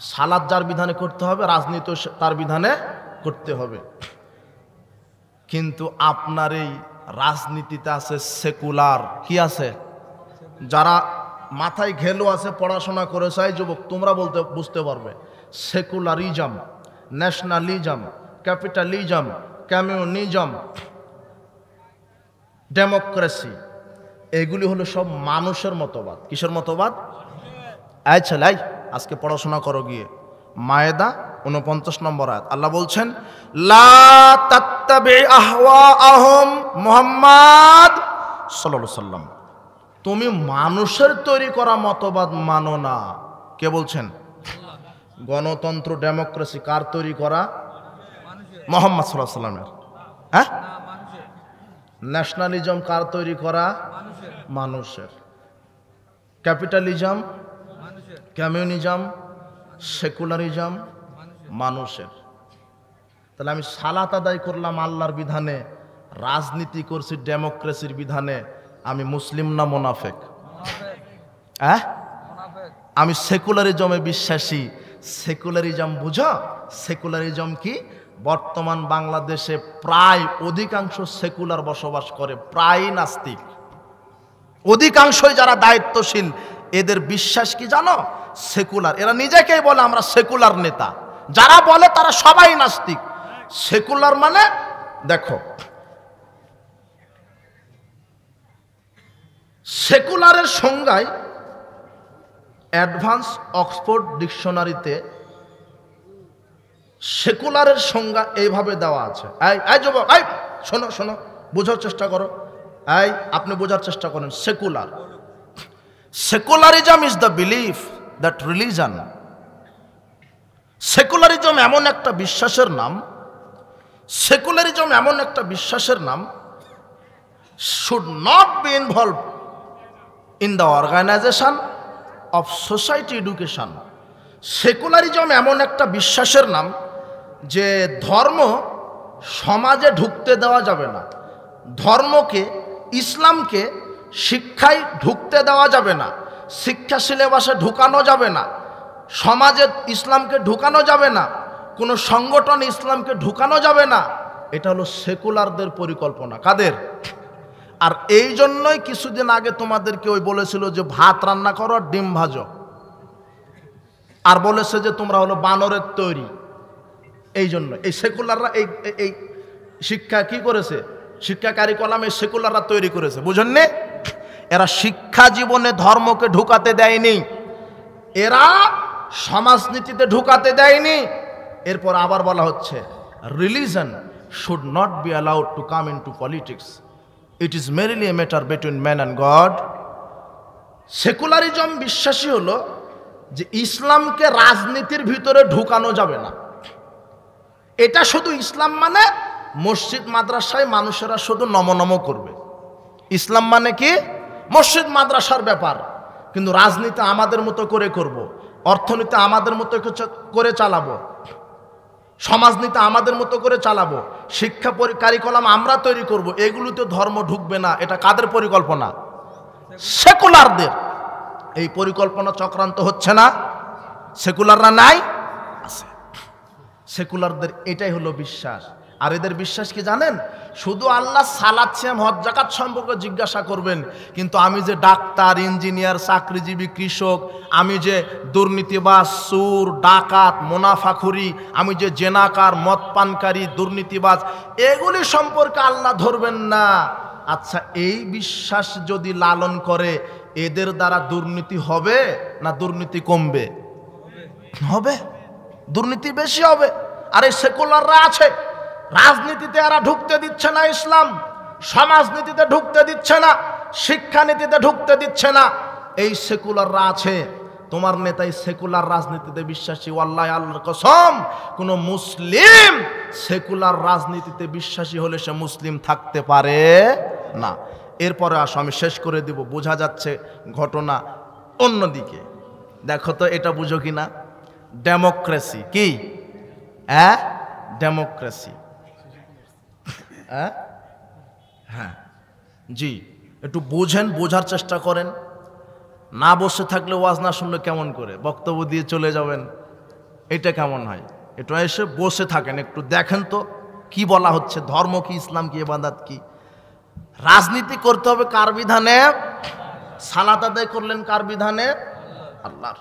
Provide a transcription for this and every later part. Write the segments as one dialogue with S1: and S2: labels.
S1: সালাত যার বিধানে করতে হবে, রাজনীতি তার বিধানে করতে হবে। কিন্তু আপনার এই রাজনীতিতে আছে সেকুলার, কি আছে? যারা মাথায় ঘেলো আছে, পড়াশোনা করেছে, এই যুবক তোমরা বুঝতে পারবে, secularism, nationalism, capitalism, communism, democracy, এগুলি হলো সব মানুষের মতবাদ। কিসের মতবাদ? এই ছেলে, আজকে পড়াশোনা করো গিয়ে। মায়েদা 49 নম্বর আয়াত, আল্লাহ বলছেন লা তাত্তাবি আহওয়াআহুম, মুহাম্মদ সাল্লাল্লাহু আলাইহি সাল্লাম, তুমি মানুষের তৈরি করা মতবাদ মানো না। কে বলছেন? গণতন্ত্র ডেমোক্রেসি কার তৈরি করা? মুহাম্মদ সাল্লাল্লাহু আলাইহি সাল্লামের। হ্যাঁ, ন্যাশনালিজম কার তৈরি করা? মানুষের। ক্যাপিটালিজম, কমিউনিজম, সেকুলারিজম মানুষের। তাহলে আমি সালাত আদায় করলাম আল্লাহর বিধানে, রাজনীতি করছি ডেমোক্রেসির বিধানে, আমি মুসলিম না মুনাফিক? হ্যাঁ, আমি সেকুলারিজমে বিশ্বাসী। সেকুলারিজম বুঝো? সেকুলারিজম কি? বর্তমান বাংলাদেশে প্রায় অধিকাংশ সেকুলার বসবাস করে, প্রায় নাস্তিক। অধিকাংশই যারা দায়িত্বশীল, এদের বিশ্বাস কি জানো? সেকুলার। এরা নিজেকেই বলে আমরা সেকুলার নেতা। যারা বলে তারা সবাই নাস্তিক। সেকুলার মানে দেখো, সেকুলারের সংজ্ঞায় অ্যাডভান্স অক্সফোর্ড ডিকশনারিতে সেকুলারের সংজ্ঞা এইভাবে দেওয়া আছে। এই যুবক, এই শোনো শোনো, বোঝার চেষ্টা করো। এই আপনি বোঝার চেষ্টা করেন। Secular, secularism is the belief that religion, secularism এমন একটা বিশ্বাসের নাম, সেকুলারিজম এমন একটা বিশ্বাসের নাম should not be involve in the organisation of society education. Secularism এমন একটা বিশ্বাসের নাম যে ধর্ম সমাজে ঢুকতে দেওয়া যাবে না, ধর্মকে, ইসলামকে শিক্ষায় ঢুকতে দেওয়া যাবে না, শিক্ষা সিলেবাসে ঢুকানো যাবে না, সমাজে ইসলামকে ঢুকানো যাবে না, কোনো সংগঠনে ইসলামকে ঢুকানো যাবে না। এটা হলো সেকুলারদের পরিকল্পনা। কাদের? আর এই জন্যই কিছুদিন আগে তোমাদেরকে ওই বলেছিল যে ভাত রান্না করো আর ডিম ভাজো, আর বলেছে যে তোমরা হলো বানরের তৈরি। এই জন্য এই সেকুলাররা এই শিক্ষা কি করেছে? শিক্ষা কারিকুলাম এই সেকুলাররা তৈরি করেছে, বুঝেননি? এরা শিক্ষা জীবনে ধর্মকে ঢুকাতে দেয়নি, এরা সমাজনীতিতে ঢুকাতে দেয়নি। এরপর আবার বলা হচ্ছে religion should not be allowed to come into politics, it is merely a matter between man and god. Secularism বিশ্বাসী হলো যে ইসলামকে রাজনীতির ভিতরে ঢুকানো যাবে না। এটা শুধু ইসলাম মানে মসজিদ মাদ্রাসায় মানুষেরা শুধু নমনম করবে। ইসলাম মানে কি? মসজিদ মাদ্রাসার ব্যাপার, কিন্তু রাজনীতি আমাদের মতো করে করব, অর্থনীতি আমাদের মতো করে চালাবো, সমাজনীতি আমাদের মতো করে চালাবো, শিক্ষা কারিকুলাম আমরা তৈরি করব, এগুলোতে ধর্ম ঢুকবে না। এটা কাদের পরিকল্পনা? সেকুলারদের। এই পরিকল্পনা চক্রান্ত হচ্ছে না? সেকুলাররা নাই? আছে। সেকুলারদের এটাই হলো বিশ্বাস। আর এদের বিশ্বাস কি জানেন? শুধু আল্লাহ সালাত সিয়াম হজ যাকাত সম্পর্কে জিজ্ঞাসা করবেন, কিন্তু আমি যে ডাক্তার, ইঞ্জিনিয়ার, চাকরিজীবী, কৃষক, আমি যে দুর্নীতিবাজ, সুর, ডাকাত, মুনাফাখুরি, আমি যে জেনাকার, মদ পানকারী, দুর্নীতিবাজ, এগুলি সম্পর্কে আল্লাহ ধরবেন না। আচ্ছা, এই বিশ্বাস যদি লালন করে, এদের দ্বারা দুর্নীতি হবে না দুর্নীতি কমবে? হবে, দুর্নীতি বেশি হবে। আর এই সেকুলাররা আছে, রাজনীতিতে এরা ঢুকতে দিচ্ছে না, ইসলাম সমাজনীতিতে ঢুকতে দিচ্ছে না, শিক্ষানীতিতে ঢুকতে দিচ্ছে না। এই সেকুলাররা আছে। তোমার নেতাই সেকুলার রাজনীতিতে বিশ্বাসী। ওয়াল্লাহি, আল্লাহর কসম, কোন মুসলিম সেকুলার রাজনীতিতে বিশ্বাসী হলে সে মুসলিম থাকতে পারে না। এরপরে আসো, আমি শেষ করে দিব, বোঝা যাচ্ছে ঘটনা অন্যদিকে। দেখো তো এটা বুঝো কিনা? ডেমোক্রেসি কি? হ্যাঁ, ডেমোক্রেসি। হ্যাঁ জি, একটু বোঝেন, বোঝার চেষ্টা করেন। না বসে থাকলে ওয়াজ না শুনলে কেমন করে? বক্তব্য দিয়ে চলে যাবেন, এটা কেমন হয়? একটু এসে বসে থাকেন, একটু দেখেন তো কি বলা হচ্ছে, ধর্ম কি, ইসলাম কি, ইবাদত কি। রাজনীতি করতে হবে কার বিধানে? সালাত আদায় করলেন কার বিধানে? আল্লাহর।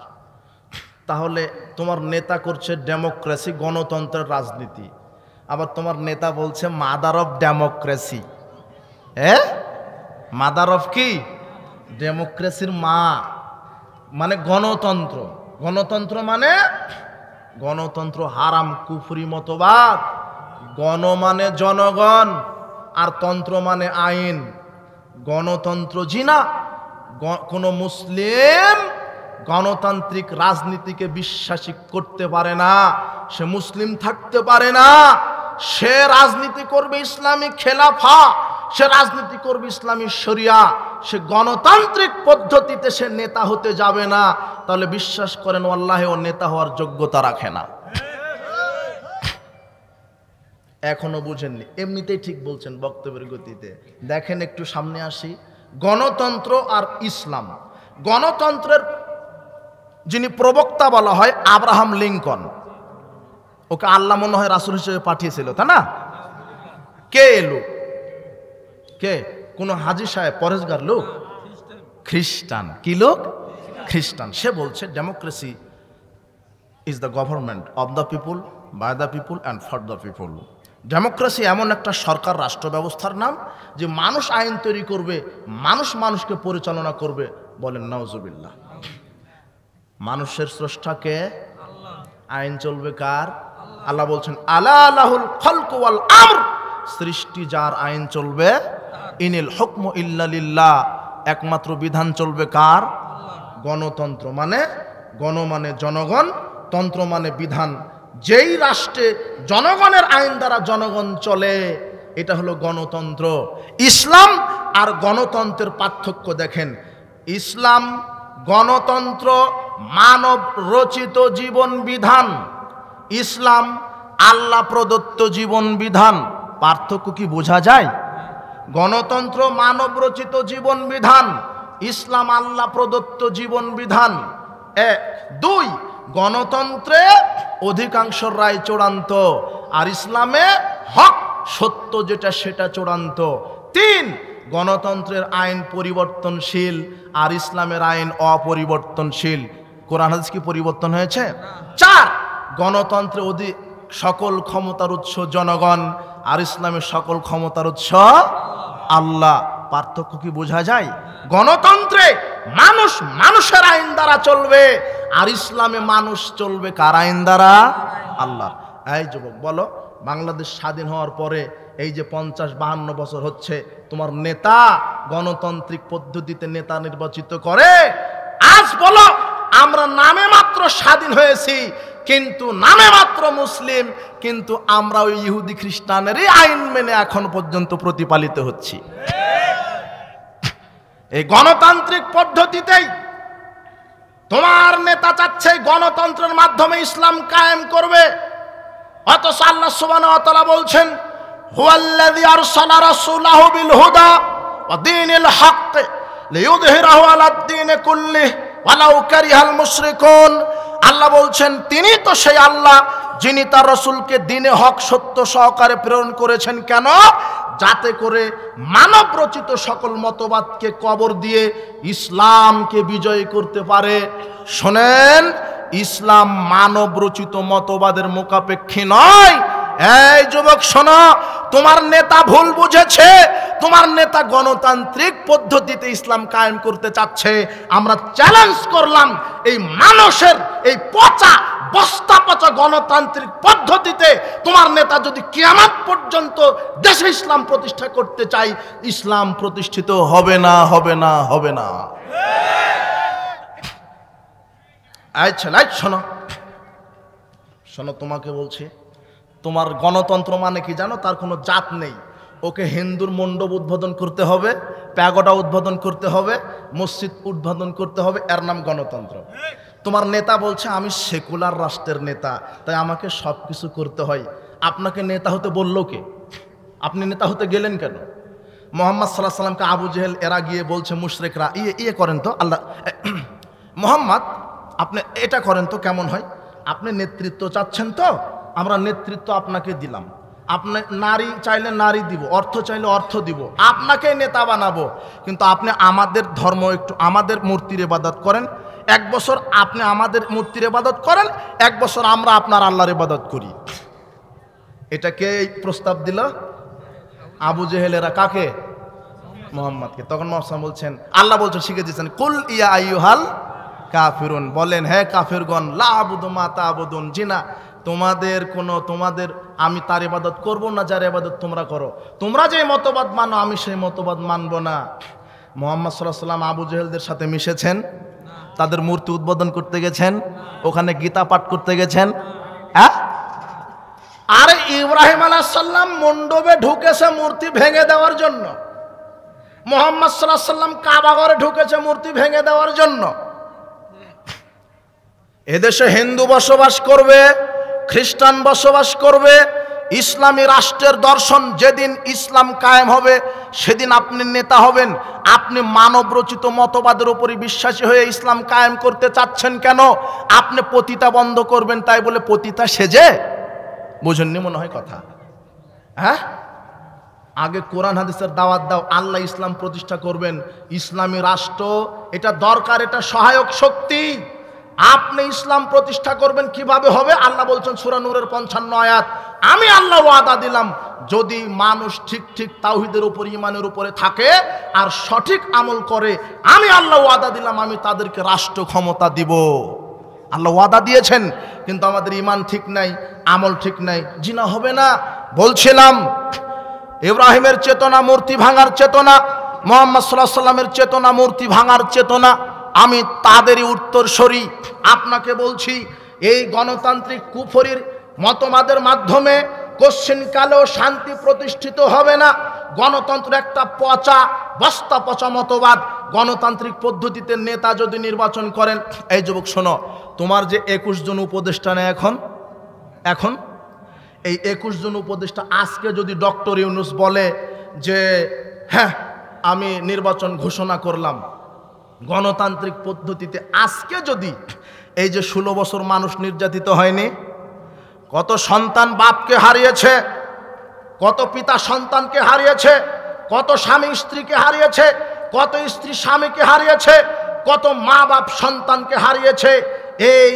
S1: তাহলে তোমার নেতা করছে ডেমোক্রেসি, গণতন্ত্রের রাজনীতি, আবার তোমার নেতা বলছে mother of democracy. Mother of কি? ডেমোক্রেসির মা, মানে গণতন্ত্র। গণতন্ত্র মানে গণতন্ত্র হারাম, কুফরি মতবাদ। গণ মানে জনগণ, আর তন্ত্র মানে আইন। গণতন্ত্র জিনা। কোনো মুসলিম গণতান্ত্রিক রাজনীতিকে বিশ্বাসী করতে পারে না, সে মুসলিম থাকতে পারে না। সে রাজনীতি করবে ইসলামী খেলাফা, সে রাজনীতি করবে ইসলামী শরিয়া, সে গণতান্ত্রিক পদ্ধতিতে সে নেতা হতে যাবে না। তাহলে বিশ্বাস করেন আল্লাহে ও নেতা হওয়ার যোগ্যতা রাখে না। এখনো বুঝেননি? এমনিতেই ঠিক বলছেন বক্তব্যের গতিতে। দেখেন একটু সামনে আসি। গণতন্ত্র আর ইসলাম। গণতন্ত্রের যিনি প্রবক্তা বলা হয় আব্রাহাম লিঙ্কন, ওকে আল্লাহ মনে হয় রাসূল হিসেবে পাঠিয়েছিল, তাই না? কে এলো? কে? কোন হাজী সাহেব, পরেশগার লোক? খ্রিস্টান। কি লোক? খ্রিস্টান। সে বলছে democracy is the government of the people, by the people and for the people. Democracy এমন একটা সরকার, রাষ্ট্র ব্যবস্থার নাম, যে মানুষ আইন তৈরি করবে, মানুষ মানুষকে পরিচালনা করবে। বলেন নাউজুবিল্লাহ। মানুষের স্রষ্টাকে, আইন চলবে কার? আল্লাহ বলছেন আলা লাহুল খালকু ওয়াল আমর, সৃষ্টি যার, আইন চলবে। ইনিল হুকমু ইল্লা লিল্লাহ, একমাত্র বিধান চলবে কার? গণতন্ত্র। মানে গণ মানে জনগণ, তন্ত্র মানে বিধান। যেই রাষ্ট্রে জনগণের আইন দ্বারা জনগণ চলে, এটা হলো গণতন্ত্র। ইসলাম আর গণতন্ত্রের পার্থক্য দেখেন। ইসলাম গণতন্ত্র মানব রচিত জীবন বিধান, ইসলাম আল্লাহ প্রদত্ত জীবন বিধান। পার্থক্য কি বোঝা যায়? গণতন্ত্র মানব রচিত জীবন বিধান, ইসলাম আল্লাহ প্রদত্ত জীবন বিধান। এক। দুই, গণতন্ত্রে অধিকাংশ রায় চূড়ান্ত, আর ইসলামে হক সত্য যেটা সেটা চূড়ান্ত। তিন, গণতন্ত্রের আইন পরিবর্তনশীল, আর ইসলামের আইন অপরিবর্তনশীল। কোরআন হাদিস কি পরিবর্তন হয়েছে? চার, গণতন্ত্রে সকল ক্ষমতার উৎস জনগণ, আর ইসলামের সকল ক্ষমতার উৎস আল্লাহ। পার্থক্য কি বোঝা যায়? গণতন্ত্রে মানুষ মানুষের আইন দ্বারা চলবে, আর ইসলামে মানুষ চলবে কার আইন দ্বারা? আল্লাহ। এই যুবক বলো, বাংলাদেশ স্বাধীন হওয়ার পরে এই যে 50-52 বছর হচ্ছে, তোমার নেতা গণতান্ত্রিক পদ্ধতিতে নেতা নির্বাচিত করে। আজ বলো আমরা নামে মাত্র স্বাধীন হয়েছি, কিন্তু নামে মাত্র মুসলিম, কিন্তু আমরা ওই ইহুদি খ্রিস্টানেরই আইন মেনে এখন পর্যন্ত প্রতিপালিত হচ্ছি। এই গণতান্ত্রিক পদ্ধতিতেই তোমার নেতা চাচ্ছে গণতন্ত্রের মাধ্যমে ইসলাম কায়েম করবে, অথচ আল্লাহ সুবহানাহু ওয়া তাআলা বলছেন হুয়াল্লাযী আরসালা রাসূলাহু বিল হুদা ওয়া দীনিল হক লিইয়ুযহিরাহু আলাদ-দীনি কুল্লিহি ওয়ালাউ কারিহাল মুশরিকুন। আল্লাহ বলছেন তিনি তো সেই আল্লাহ যিনি তার রাসূলকে দ্বীনে হক সত্য সহকারে প্রেরণ করেছেন। কেন? যাতে করে মানব রচিত সকল মতবাদকে কবর দিয়ে ইসলামকে বিজয় করতে পারে। শোনেন, ইসলাম মানব রচিত মতবাদের মোকাপেক্ষী নয়। এই যুবক শোনো, তোমার নেতা ভুল বুঝেছে, তোমার নেতা গণতান্ত্রিক পদ্ধতিতে ইসলাম কায়েম করতে চাচ্ছে। আমরা চ্যালেঞ্জ করলাম, এই মানুষের এই পচা বস্তা পচা গণতান্ত্রিক পদ্ধতিতে তোমার নেতা যদি কিয়ামত পর্যন্ত দেশে ইসলাম প্রতিষ্ঠা করতে চাই, ইসলাম প্রতিষ্ঠিত হবে না, হবে না, হবে না। আচ্ছা শোনো শোনো, তোমাকে বলছি, তোমার গণতন্ত্র মানে কি জানো? তার কোনো জাত নেই। ওকে হিন্দুর মণ্ডপ উদ্বোধন করতে হবে, প্যাগোডা উদ্বোধন করতে হবে, মসজিদ উদ্বোধন করতে হবে, এর নাম গণতন্ত্র। তোমার নেতা বলছে আমি সেকুলার রাষ্ট্রের নেতা, তাই আমাকে সব কিছু করতে হয়। আপনাকে নেতা হতে বললো কে? আপনি নেতা হতে গেলেন কেন? মুহাম্মদ সাল্লাল্লাহু আলাইহি সাল্লামকে আবু জেহেল এরা গিয়ে বলছে, মুশরিকরা, ইয়ে করেন তো আল্লাহ মোহাম্মদ, আপনি এটা করেন তো কেমন হয়? আপনি নেতৃত্ব চাচ্ছেন তো, আমরা নেতৃত্ব আপনাকে দিলাম। আপনি নারী চাইলে নারী দিব, অর্থ চাইলে অর্থ দিব, আপনাকে নেতা বানাবো। কিন্তু আপনি আমাদের ধর্ম একটু, আমাদের মূর্তির ইবাদত করেন, 1 বছর আপনি আমাদের মূর্তির ইবাদত করেন, 1 বছর আমরা আপনার আল্লাহর ইবাদত করি। এটাকে প্রস্তাব দিল আবু জেহেলেরা, কাকে? মোহাম্মদকে। তখন মোহাম্মদ বলছেন, আল্লাহ বলছেন, শিখে দিয়েছেন, কুল ইয়া আইয়ুহাল কাফিরুন, বলেন হে কাফিরগণ, লা আবুদু মা তা'বুদুন, জিনা তোমাদের আমি তার ইবাদত করব না যার ইবাদত তোমরা করো। তোমরা যে মতবাদ মানো আমি সেই মতবাদ মানব না। মুহাম্মদ সাল্লাল্লাহু আলাইহি ওয়াসাল্লাম আবু জেহেলদের সাথে মিশেছেন, তাদের মূর্তি উদ্বোধন করতে গেছেন, ওখানে গীতা পাঠ করতে গেছেন। হ্যাঁ, আর ইব্রাহিম আলাইহিস সালাম মণ্ডপে ঢুকেছে মূর্তি ভেঙে দেওয়ার জন্য, মুহাম্মদ সাল্লাল্লাহু আলাইহি ওয়াসাল্লাম কাবা ঘরে ঢুকেছে মূর্তি ভেঙে দেওয়ার জন্য। এদেশে হিন্দু বসবাস করবে, খ্রিস্টান বসবাস করবে, ইসলামী রাষ্ট্রের দর্শন, যেদিন ইসলাম কায়েম হবে সেদিন আপনি নেতা হবেন। আপনি মানব রচিত মতবাদের উপরই বিশ্বাসী হয়ে ইসলাম কায়েম করতে চাচ্ছেন কেন? আপনি পতিতা বন্ধ করবেন তাই বলে পতিতা সেজে? বুঝেননি মনে হয় কথা। হ্যাঁ, আগে কোরআন হাদিসের দাওয়াত দাও, আল্লাহ ইসলাম প্রতিষ্ঠা করবেন, ইসলামী রাষ্ট্র এটা দরকার, এটা সহায়ক শক্তি। আপনি ইসলাম প্রতিষ্ঠা করবেন, কিভাবে হবে? আল্লাহ বলছেন সূরা নূরের 55 আয়াত, আমি আল্লাহ ওয়াদা দিলাম যদি মানুষ ঠিক ঠিক তাওহীদের উপর, ঈমানের উপরে থাকে আর সঠিক আমল করে, আমি আল্লাহ ওয়াদা দিলাম আমি তাদেরকে রাষ্ট্র ক্ষমতা দিব। আল্লাহ ওয়াদা দিয়েছেন, কিন্তু আমাদের ঈমান ঠিক নাই, আমল ঠিক নাই, জিনা হবে না। বলছিলাম ইব্রাহিমের চেতনা মূর্তি ভাঙার চেতনা, মুহাম্মদ সাল্লাল্লাহু আলাইহি ওয়াসাল্লামের চেতনা মূর্তি ভাঙার চেতনা। আমি তাদেরই উত্তরসূরি। আপনাকে বলছি, এই গণতান্ত্রিক কুফরির মতবাদের মাধ্যমে কোশ্চিনকালেও শান্তি প্রতিষ্ঠিত হবে না। গণতন্ত্র একটা পচা, বস্তা পচা মতবাদ। গণতান্ত্রিক পদ্ধতিতে নেতা যদি নির্বাচন করেন, এই যুবক শোনো, তোমার যে 21 জন উপদেষ্টা নেই এখন এই 21 জন উপদেষ্টা আজকে যদি ডক্টর ইউনূস বলে যে হ্যাঁ আমি নির্বাচন ঘোষণা করলাম গণতান্ত্রিক পদ্ধতিতে, আজকে যদি এই যে 16 বছর মানুষ নির্যাতিত হয়নি, কত সন্তান বাপকে হারিয়েছে, কত পিতা সন্তানকে হারিয়েছে, কত স্বামী স্ত্রীকে হারিয়েছে, কত স্ত্রী স্বামীকে হারিয়েছে, কত মা বাপ সন্তানকে হারিয়েছে। এই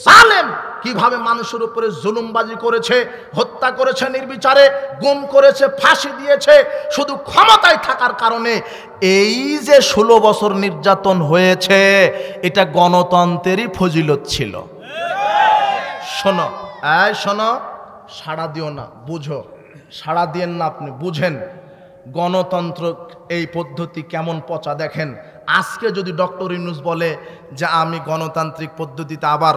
S1: জালেম কিভাবে মানুষের উপরে জুলুমবাজি করেছে, হত্যা করেছে নির্বিচারে, গুম করেছে, ফাঁসি দিয়েছে, শুধু ক্ষমতায় থাকার কারণে। এই যে 16 বছর নির্যাতন হয়েছে, এটা গণতন্ত্রেরই ফজিলত ছিল। শোনো, শোনো, সাড়া দিও না, বুঝো, সাড়া দিয়েন না, আপনি বুঝেন গণতন্ত্র এই পদ্ধতি কেমন পচা। দেখেন, আজকে যদি ডক্টর ইউনূস বলে যে আমি গণতান্ত্রিক পদ্ধতিতে আবার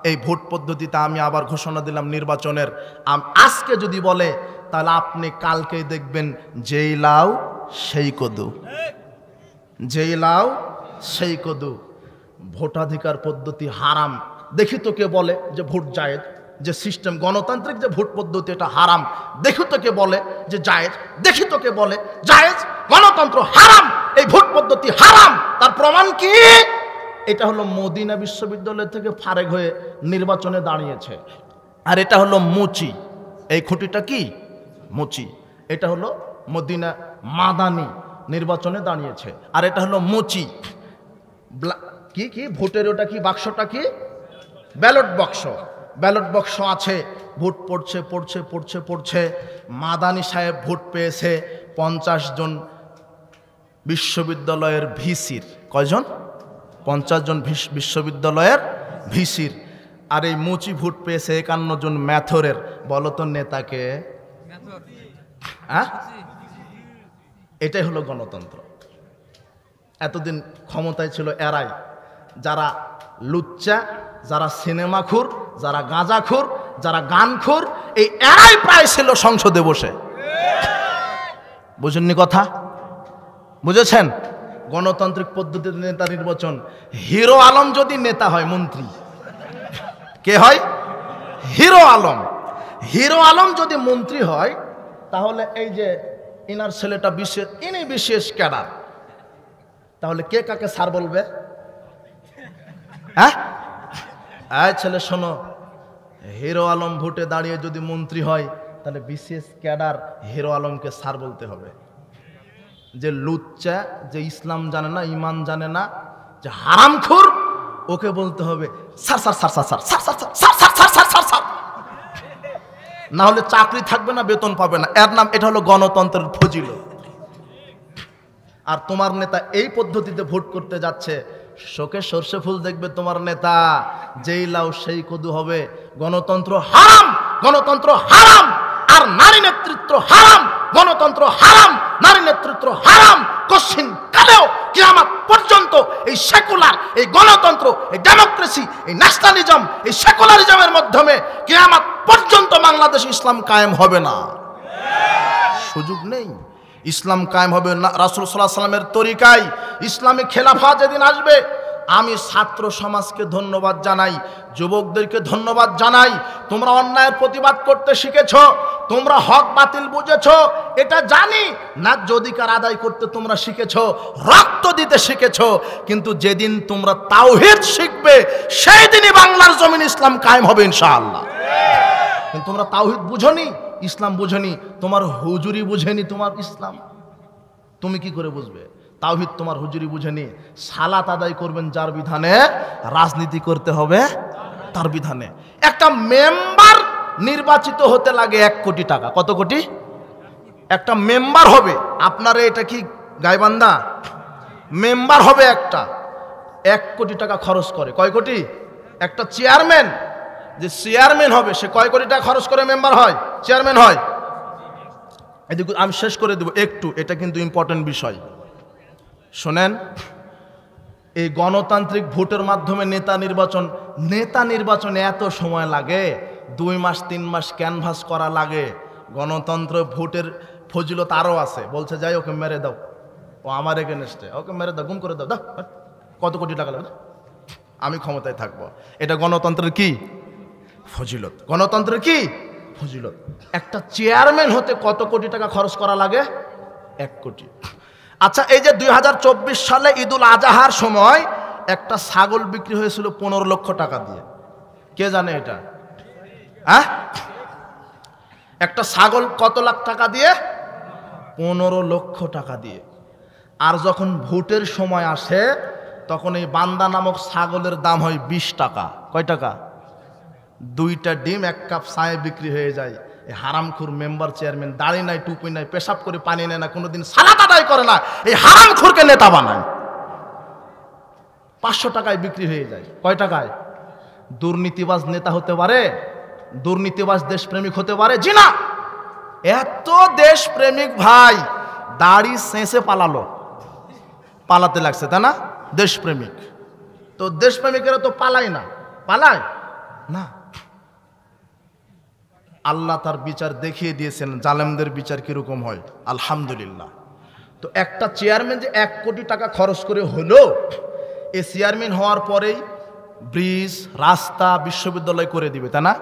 S1: এই ভোট পদ্ধতিতে আমি আবার ঘোষণা দিলাম নির্বাচনের, আজকে যদি বলে, তাহলে আপনি কালকেই দেখবেন যেই লাউ সেই কদু, যেই লাউ সেই কদু। ভোটাধিকার পদ্ধতি হারাম, দেখি তো কে বলে যে ভোট জায়েজ, যে সিস্টেম গণতান্ত্রিক যে ভোট পদ্ধতি এটা হারাম, দেখি তো কে বলে যে জায়েজ, দেখি তো কে বলে জায়েজ। গণতন্ত্র হারাম, এই ভোট পদ্ধতি হারাম। তার প্রমাণ কি? এটা হলো মদিনা বিশ্ববিদ্যালয় থেকে ফারেক হয়ে নির্বাচনে দাঁড়িয়েছে, আর এটা হলো মুচি, এই খুঁটিটা কি মুচি, এটা হলো মদিনা মাদানি নির্বাচনে দাঁড়িয়েছে, আর এটা হলো মুচি। কি কি ভোটের ওটা কি বাক্সটা কি? ব্যালট বক্স, ব্যালট বক্স আছে, ভোট পড়ছে পড়ছে পড়ছে পড়ছে। মাদানি সাহেব ভোট পেয়েছে 50 জন বিশ্ববিদ্যালয়ের ভিসির। কয়জন? 50 জন বিশ্ববিদ্যালয়ের ভিসির। আর এই মুচি ভোট পেয়েছে 51 জন ম্যাথরের। বলো তো নেতাকে? হ্যাঁ, এটাই হলো গণতন্ত্র। এতদিন ক্ষমতায় ছিল এরাই, যারা লুচ্চা, যারা সিনেমাখোর, যারা গাঁজাখোর, যারা গানখোর, এই এরাই প্রায় ছিল সংসদে বসে। বুঝেননি কথা? বুঝেছেন? গণতান্ত্রিক পদ্ধতিতে নেতা নির্বাচন। হিরো আলম যদি নেতা হয়, মন্ত্রী কে হয়? হিরো আলম। হিরো আলম যদি মন্ত্রী হয়, তাহলে এই যে ইনার ছেলেটা বিশেষ, ইনি বিশেষ ক্যাডার, তাহলে কে কাকে স্যার বলবে? হ্যাঁ, ছেলে শোনো, হিরো আলম ভোটে দাঁড়িয়ে যদি মন্ত্রী হয়, তাহলে বিশেষ ক্যাডার হিরো আলমকে স্যার বলতে হবে। যে লুচ্চা, যে ইসলাম জানে না, ইমান জানে না, যে হারামখোর, ওকে বলতে হবে sir sir sir sir sir sir sir sir sir sir sir sir sir. না হলে চাকরি থাকবে না, বেতন পাবে না। এর নাম, এটা হলো গণতন্ত্রের ফজিলত। আর তোমার নেতা এই পদ্ধতিতে ভোট করতে যাচ্ছে, শোকে সর্ষে ফুল দেখবে তোমার নেতা, যেই লাউ সেই কদু হবে। গণতন্ত্র হারাম, গণতন্ত্র হারাম, আর নারী নেতৃত্ব হারাম। গণতন্ত্র হারাম, নারী নেতৃত্ব হারাম। কশিন কালেও কিয়ামত পর্যন্ত এই সেকুলার, এই গণতন্ত্র, এই ডেমোক্রেসি, এই ন্যাশনালিজম, এই সেকুলারিজমের মাধ্যমে কিয়ামত পর্যন্ত বাংলাদেশ ইসলাম কায়েম হবে না, সুযোগ নেই। ইসলাম কায়েম হবে না রাসূল সাল্লাল্লাহু আলাইহি ওয়াসাল্লামের তরিকায়। ইসলামী খেলাফা যেদিন আসবে, আমি ছাত্র সমাজকে ধন্যবাদ জানাই, যুবকদেরকে ধন্যবাদ জানাই। তোমরা অন্যায়ের প্রতিবাদ করতে শিখেছ, তোমরা হক বাতিল বুঝেছ, এটা জানি। ন্যায্য অধিকার আদায় করতে তোমরা শিখেছ, রক্ত দিতে শিখেছ। কিন্তু যেদিন তোমরা তাওহীদ শিখবে, সেই দিনই বাংলার জমিন ইসলাম কায়েম হবে ইনশাআল্লাহ। কিন্তু তোমরা তাওহীদ বুঝোনি, ইসলাম বুঝোনি, তোমার হুজুরি বুঝেনি তোমার ইসলাম। তুমি কি করে বুঝবে? তাওহীদ তোমার হুজুরি বুঝেনি। সালাত আদায় করবেন যার বিধানে, রাজনীতি করতে হবে তার বিধানে। একটা মেম্বার নির্বাচিত হতে লাগে 1 কোটি টাকা। কত কোটি? একটা মেম্বার হবে। আপনারা এটা কি গাইবান্ধা? মেম্বার হবে একটা, 1 কোটি টাকা খরচ করে। কয় কোটি? একটা চেয়ারম্যান, যে চেয়ারম্যান হবে, সে কয় কোটি টাকা খরচ করে মেম্বার হয়, চেয়ারম্যান হয়? এদিকে আমি শেষ করে দেব একটু, এটা কিন্তু ইম্পর্টেন্ট বিষয়। শোনেন, এই গণতান্ত্রিক ভোটের মাধ্যমে নেতা নির্বাচনে এত সময় লাগে, 2 মাস 3 মাস ক্যানভাস করা লাগে। গণতন্ত্র ভোটের ফজিলত আরও আছে। বলছে যাই, ওকে মেরে দাও, ও আমার এগেনস্টে, ওকে মেরে দাও, গুম করে দাও, দাও কত কোটি টাকা লাগবে, আমি ক্ষমতায় থাকবো। এটা গণতন্ত্রের কি ফজিলত? গণতন্ত্রের কি ফজিলত? একটা চেয়ারম্যান হতে কত কোটি টাকা খরচ করা লাগে? 1 কোটি। আচ্ছা, এই যে 2024 সালে ঈদুল আজহার সময় একটা ছাগল বিক্রি হয়েছিল 15 লক্ষ টাকা দিয়ে। কে জানে এটা? হ্যাঁ, একটা ছাগল কত লাখ টাকা দিয়ে? 15 লক্ষ টাকা দিয়ে। আর যখন ভোটের সময় আসে, তখন এই বান্দা নামক ছাগলের দাম হয় 20 টাকা। কয় টাকা? 2টা ডিম 1 কাপ চায়ে বিক্রি হয়ে যায়। এই হারামখোর মেম্বার চেয়ারম্যান, দাড়ি নাই, টুপি নাই, পেশাব করে পানি নেয় না, কোনোদিন সালাত আদায় করে না, এই হারামখোরকে নেতা বানায়। 500 টাকায় বিক্রি হয়ে যায়। কয় টাকায়? দুর্নীতিবাজ নেতা হতে পারে? দুর্নীতিবাজ দেশপ্রেমিক হতে পারে? জি না। এত দেশপ্রেমিক ভাই দাড়ি শেষে পালাতে লাগছে, তাই না? দেশপ্রেমিক তো, দেশপ্রেমিকেরা তো পালায় না, পালায় না। আল্লাহ তার বিচার দেখিয়ে দিয়েছেন, জালেমদের বিচার কিরকম হয়, আলহামদুলিল্লাহ। তো একটা চেয়ারম্যান যে 1 কোটি টাকা খরচ করে হলো, এই চেয়ারম্যান হওয়ার পরেই ব্রিজ, রাস্তা, বিশ্ববিদ্যালয় করে দিবে, তাই না?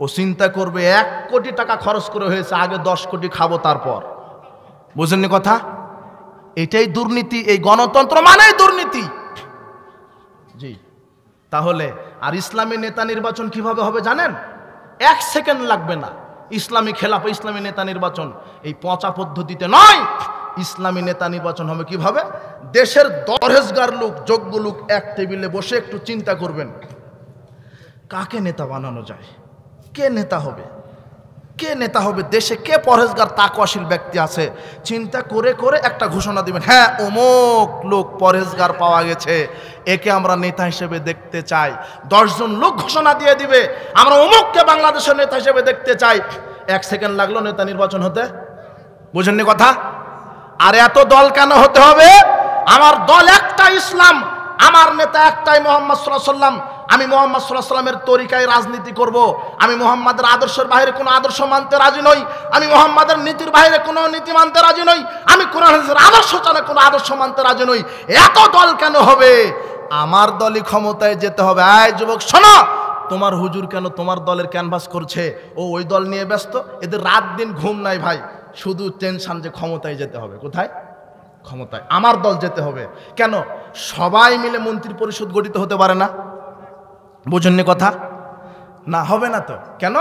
S1: ও চিন্তা করবে 1 কোটি টাকা খরচ করে হয়েছে, আগে 10 কোটি খাবো তারপর। বুঝেননি কথা? এটাই দুর্নীতি। এই গণতন্ত্র মানেই দুর্নীতি। জি, তাহলে আর ইসলামী নেতা নির্বাচন কিভাবে হবে জানেন? 1 সেকেন্ড লাগবে না। ইসলামী খেলাফা, ইসলামী নেতা নির্বাচন এই পচা পদ্ধতিতে নয়। ইসলামী নেতা নির্বাচন হবে কিভাবে? দেশের পরহেজগার লোক, যোগ্য লোক এক টেবিলে বসে একটু চিন্তা করবেন, কাকে নেতা বানানো যায়, কে নেতা হবে, কে নেতা হবে, দেশে কে পরহেজগার তাকওয়াশীল ব্যক্তি আছে, চিন্তা করে করে একটা ঘোষণা দিবেন, হ্যাঁ অমুক লোক পরহেজগার পাওয়া গেছে, একে আমরা নেতা হিসেবে দেখতে চাই। 10 জন লোক ঘোষণা দিয়ে দিবে, আমরা অমুককে বাংলাদেশের নেতা হিসেবে দেখতে চাই। 1 সেকেন্ড লাগলো নেতা নির্বাচন হতে। বুঝেননি কথা? আর এত দল কেন হতে হবে? আমার দল একটা, ইসলাম। আমার নেতা একটাই, মুহাম্মদ সাল্লাল্লাহু আলাইহি ওয়াসাল্লাম। আমি মুহাম্মদ সাল্লাল্লাহু আলাইহি ওয়াসাল্লামের তরিকায় রাজনীতি করব। আমি মুহাম্মাদের আদর্শের বাইরে কোনো আদর্শ মানতে রাজি নই। আমি মুহাম্মাদের নীতির বাইরে কোনো নীতি মানতে রাজি নই। আমি কোরআন হাদিসের আদর্শ ছাড়া কোনো আদর্শ মানতে রাজি নই। এত দল কেন হবে? আমার দলই ক্ষমতায় যেতে হবে। এই যুবক শোনো, তোমার হুজুর কেন তোমার দলের ক্যানভাস করছে? ও ওই দল নিয়ে ব্যস্ত, এদের রাত দিন ঘুম নাই ভাই, শুধু টেনশন যে ক্ষমতায় যেতে হবে। কোথায়? ক্ষমতায়। আমার দল যেতে হবে। কেন? সবাই মিলে মন্ত্রী পরিষদ গঠিত হতে পারে না। বুঝেননি কথা? না, হবে না তো। কেন?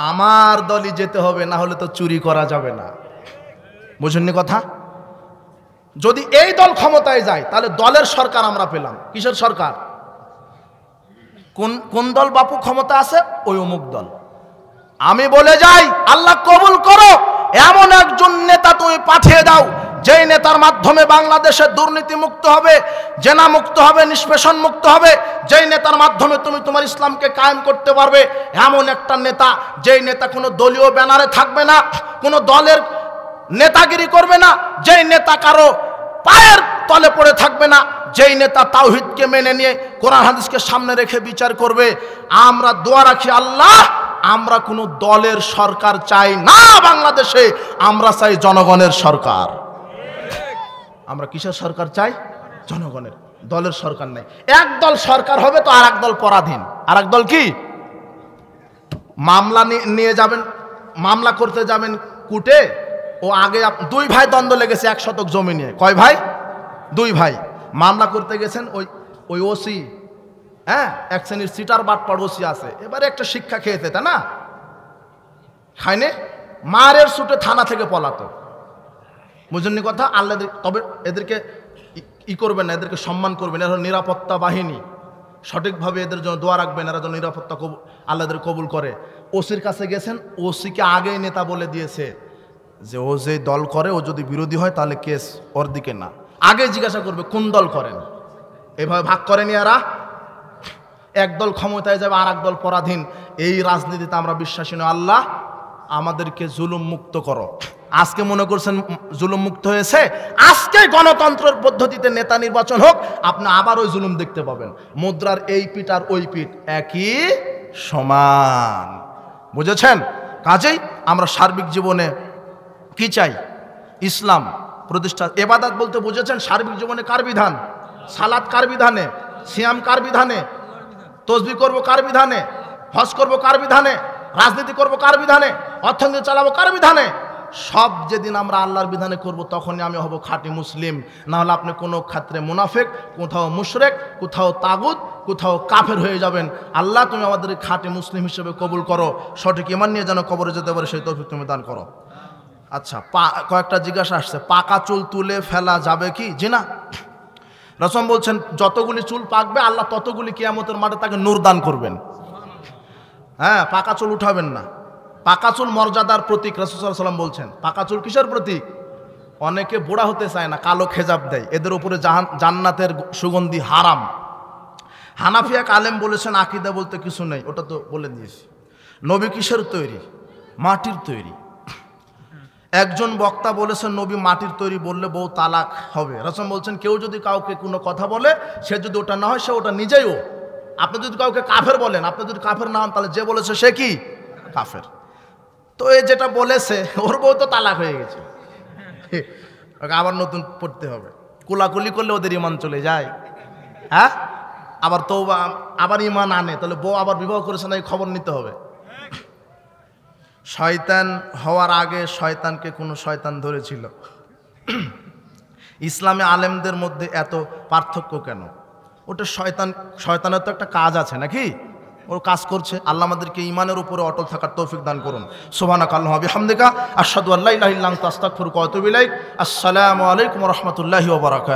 S1: আমার দলই যেতে হবে, না হলে তো চুরি করা যাবে না। বুঝেননি কথা? যদি এই দল ক্ষমতায় যায় তাহলে দলের সরকার আমরা পেলাম। কিসের সরকার? কোন দল বাপু ক্ষমতা আছে? ওই অমুক দল। আমি বলে যাই, আল্লাহ কবুল করো, এমন একজন নেতা তুমি পাঠিয়ে দাও যেই নেতার মাধ্যমে বাংলাদেশে দুর্নীতি মুক্ত হবে, জেনা মুক্ত হবে, নিষ্পেষণ মুক্ত হবে, যেই নেতার মাধ্যমে তুমি তোমার ইসলামকে কায়েম করতে পারবে। এমন একটা নেতা, যেই নেতা কোনো দলীয় ব্যানারে থাকবে না, কোনো দলের নেতাগিরি করবে না, যেই নেতা কারো পায়ের তলে পড়ে থাকবে না, যেই নেতা তাওহীদকে মেনে নিয়ে কোরআন হাদিসকে সামনে রেখে বিচার করবে। আমরা দোয়া রাখি, আল্লাহ আমরা কোনো দলের সরকার চাই না বাংলাদেশে, আমরা চাই জনগণের সরকার। আমরা কিসের সরকার চাই? জনগণের। দলের সরকার নাই। এক দল সরকার হবে তো আর এক দল পরাধীন। আর এক দল কি? মামলা নিয়ে যাবেন, মামলা করতে যাবেন কোর্টে। ও আগে দুই ভাই দ্বন্দ্ব লেগেছে 1 শতক জমি নিয়ে। কয় ভাই? 2 ভাই। মামলা করতে গেছেন, ওই ওসি, হ্যাঁ, এক শ্রেণীর সিটার বাটপাড় ওসি আছে, এবারে একটা শিক্ষা খেয়েছে, তাই না? খাইনে মারের ছুটে থানা থেকে পলাতো। বুঝেননি কথা? আল্লাহ তবে এদেরকে করবেন না, এদেরকে সম্মান করবেন। এরা নিরাপত্তা বাহিনী, সঠিকভাবে এদের জন্য দোয়া রাখবেন, এরা যেন নিরাপত্তা আল্লাহ এদের কবুল করে। ওসির কাছে গেছেন, ওসিকে আগেই নেতা বলে দিয়েছে যে ও যে দল করে, ও যদি বিরোধী হয় তাহলে কেস ওর দিকে না। আগে জিজ্ঞাসা করবে কোন দল করেন। এভাবে ভাগ করেনি এরা। এক দল ক্ষমতায় যাবে আর এক দল পরাধীন। এই রাজনীতিতে আমরা বিশ্বাসী নই। আল্লাহ আমাদেরকে জুলুম মুক্ত করো। আজকে মনে করছেন জুলুম মুক্ত হয়েছে, আজকে গণতন্ত্রের পদ্ধতিতে নেতা নির্বাচন হোক, আপনি আবার ওই জুলুম দেখতে পাবেন। মুদ্রার এই পিঠ আর ওই পিঠ একই সমান। বুঝেছেন? কাজেই আমরা সার্বিক জীবনে কি চাই? ইসলাম প্রতিষ্ঠা। ইবাদত বলতে বুঝেছেন সার্বিক জীবনে কার বিধান? সালাত কার বিধানে? সিয়াম কার বিধানে? তসবিহ করব কার বিধানে? হজ করব কার বিধানে? রাজনীতি করব কার বিধানে? অর্থনীতি চালাবো কার বিধানে? সব যেদিন আমরা আল্লাহর বিধানে করব তখনই আমি হব খাঁটি মুসলিম। না হলে আপনি কোনো ক্ষেত্রে মুনাফিক, কোথাও মুশরিক, কোথাও তাগুত, কোথাও কাফের হয়ে যাবেন। আল্লাহ তুমি আমাদের খাঁটি মুসলিম হিসেবে কবুল করো, সঠিক ঈমান নিয়ে যেন কবরে যেতে পারে সেই তৌফিক তুমি দান করো। আচ্ছা, কয়েকটা জিজ্ঞাসা আসছে, পাকা চুল তুলে ফেলা যাবে কি? জি না। রাসূল বলছেন যতগুলি চুল পাকবে আল্লাহ ততগুলি কিয়ামতের মাঠে তাকে নূর দান করবেন। হ্যাঁ, পাকা চুল উঠাবেন না। পাকা চুল মর্যাদার প্রতীক। রাসূল সাল্লাল্লাহু আলাইহি ওয়াসাল্লাম বলছেন পাকা চুল কিসের প্রতীক? অনেকে বুড়া হতে চায় না, কালো খেজাব দেয়, এদের উপরে জান্নাতের সুগন্ধি হারাম। হানাফি এক আলেম বলেছেন আকীদা বলতে কিছু নেই, ওটা তো বলে দিয়েছি। নবী কিসের তৈরি? মাটির তৈরি। একজন বক্তা বলেছেন নবী মাটির তৈরি বললে বউ তালাক হবে। রাসূল বলছেন কেউ যদি কাউকে কোনো কথা বলে, সে যদি ওটা না হয় সে ওটা নিজেও। আপনি যদি কাউকে কাফের বলেন, আপনি যদি কাফের না হন, তাহলে যে বলেছে সে কি? কাফের। তো এই যেটা বলেছে ওর বউ তো তালাক হয়ে গেছে, আবার নতুন পড়তে হবে। কোলাকুলি করলে ওদের ঈমান চলে যায়। হ্যাঁ, আবার তওবা, আবার ঈমান আনে, তাহলে বউ আবার বিবাহ করেছে না, এই খবর নিতে হবে। শয়তান হওয়ার আগে শয়তানকে কোনো শয়তান ধরেছিল। ইসলামে আলেমদের মধ্যে এত পার্থক্য কেন? ওটা শয়তানের তো একটা কাজ আছে নাকি? ওর কাজ করছে। আল্লাহ আমাদেরকে ঈমানের উপরে অটল থাকার তৌফিক দান করুন। সুবহানাকাল্লাহি ওয়া বিহামদিকা আশহাদু আল্লা ইলাহা ইল্লা আনতা আস্তাগফিরুকা ওয়া আতুবু ইলাইক। আসসালামু আলাইকুম ওয়া রাহমাতুল্লাহি ওয়া বারাকাতুহু।